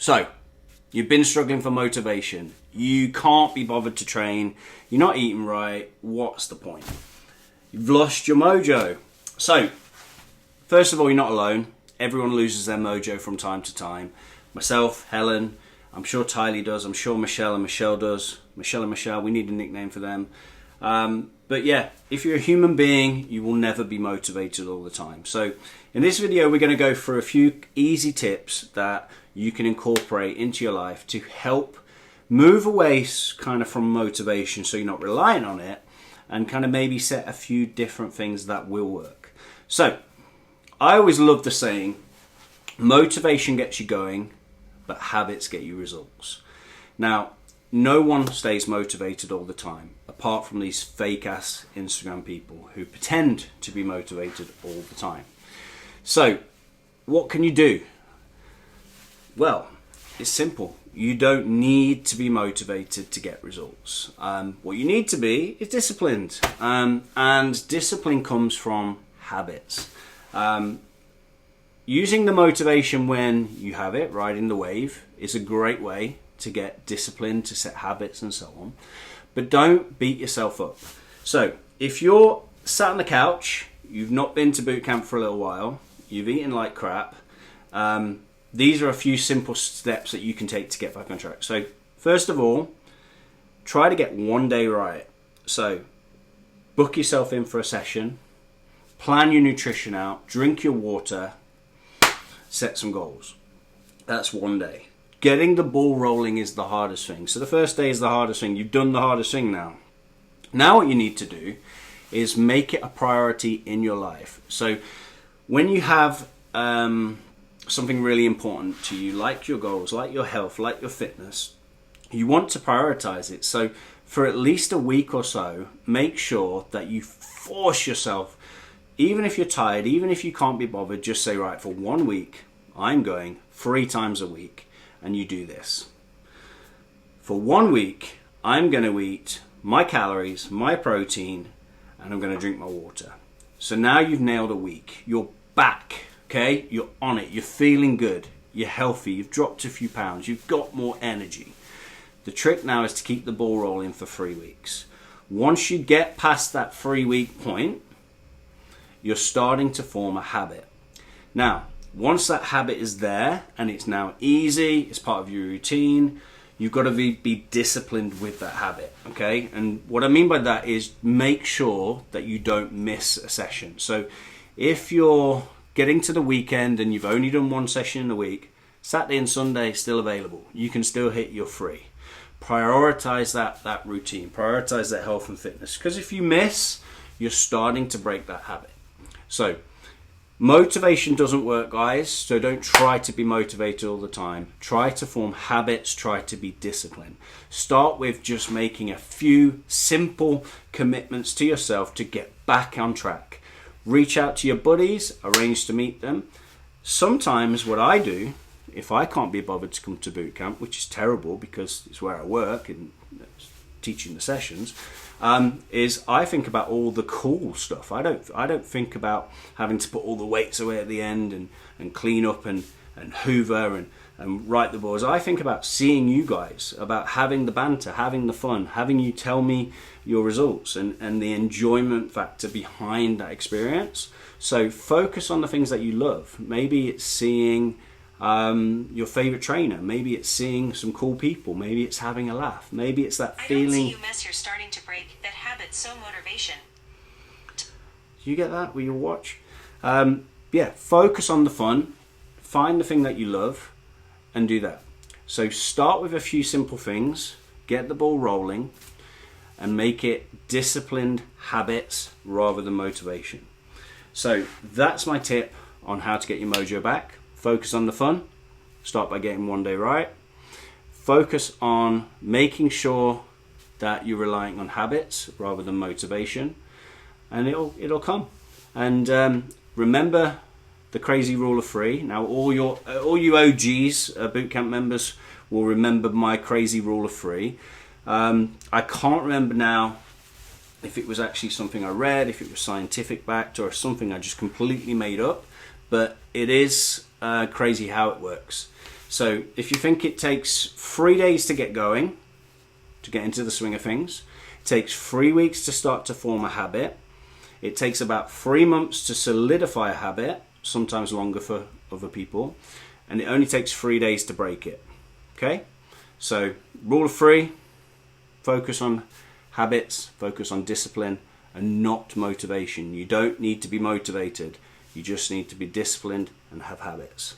So, you've been struggling for motivation. You can't be bothered to train. You're not eating right. What's the point? You've lost your mojo. So, first of all, you're not alone. Everyone loses their mojo from time to time. Myself, Helen, I'm sure Tylee does. I'm sure Michelle and Michelle does. Michelle and Michelle, we need a nickname for them. But yeah, if you're a human being, you will never be motivated all the time. So in this video, we're going to go through a few easy tips that you can incorporate into your life to help move away kind of from motivation so you're not relying on it, and kind of maybe set a few different things that will work. So I always love the saying, motivation gets you going, but habits get you results. Now, no one stays motivated all the time, apart from these fake ass Instagram people who pretend to be motivated all the time. So, what can you do? Well, it's simple. You don't need to be motivated to get results. What you need to be is disciplined. And discipline comes from habits. Using the motivation when you have it, riding the wave, is a great way to get disciplined, to set habits and so on. But don't beat yourself up. So if you're sat on the couch, you've not been to boot camp for a little while, you've eaten like crap, these are a few simple steps that you can take to get back on track. So first of all, try to get one day right. So book yourself in for a session, plan your nutrition out, drink your water, set some goals. That's one day. Getting the ball rolling is the hardest thing. So the first day is the hardest thing. You've done the hardest thing now. Now what you need to do is make it a priority in your life. So when you have something really important to you, like your goals, like your health, like your fitness, you want to prioritize it. So for at least a week or so, make sure that you force yourself. Even if you're tired, even if you can't be bothered, just say, right, for 1 week, I'm going 3 times a week, and you do this. For 1 week, I'm going to eat my calories, my protein, and I'm going to drink my water. So now you've nailed a week. You're back, okay? You're on it. You're feeling good. You're healthy. You've dropped a few pounds. You've got more energy. The trick now is to keep the ball rolling for 3 weeks. Once you get past that 3-week point, you're starting to form a habit. Now, once that habit is there and it's now easy, it's part of your routine, you've got to be disciplined with that habit, okay? And what I mean by that is make sure that you don't miss a session. So if you're getting to the weekend and you've only done 1 session in a week, Saturday and Sunday still available. You can still hit your free. Prioritize that routine, prioritize that health and fitness, because if you miss, you're starting to break that habit. So motivation doesn't work, guys, so don't try to be motivated all the time. Try to form habits, try to be disciplined. Start with just making a few simple commitments to yourself to get back on track. Reach out to your buddies, arrange to meet them. Sometimes what I do, if I can't be bothered to come to boot camp, which is terrible because it's where I work and teaching the sessions, is I think about all the cool stuff. I don't think about having to put all the weights away at the end and clean up and hoover and write the boards. I think about seeing you guys, about having the banter, having the fun, having you tell me your results and the enjoyment factor behind that experience. So focus on the things that you love. Maybe it's seeing your favorite trainer. Maybe it's seeing some cool people. Maybe it's having a laugh. Maybe it's that feeling. I don't see you mess. You're starting to break that habit. So motivation. Do you get that with your watch? Yeah. Focus on the fun. Find the thing that you love, and do that. So start with a few simple things. Get the ball rolling, and make it disciplined habits rather than motivation. So that's my tip on how to get your mojo back. Focus on the fun. Start by getting 1 day right. Focus on making sure that you're relying on habits rather than motivation, and it'll come. And remember the crazy rule of 3. Now, all you OGs, bootcamp members, will remember my crazy rule of 3. I can't remember now if it was actually something I read, if it was scientific backed, or something I just completely made up. But it is crazy how it works. So if you think it takes 3 days to get going, to get into the swing of things, it takes 3 weeks to start to form a habit, it takes about 3 months to solidify a habit, sometimes longer for other people, and it only takes 3 days to break it. Okay? So, rule of 3, focus on habits, focus on discipline, and not motivation. You don't need to be motivated. You just need to be disciplined and have habits.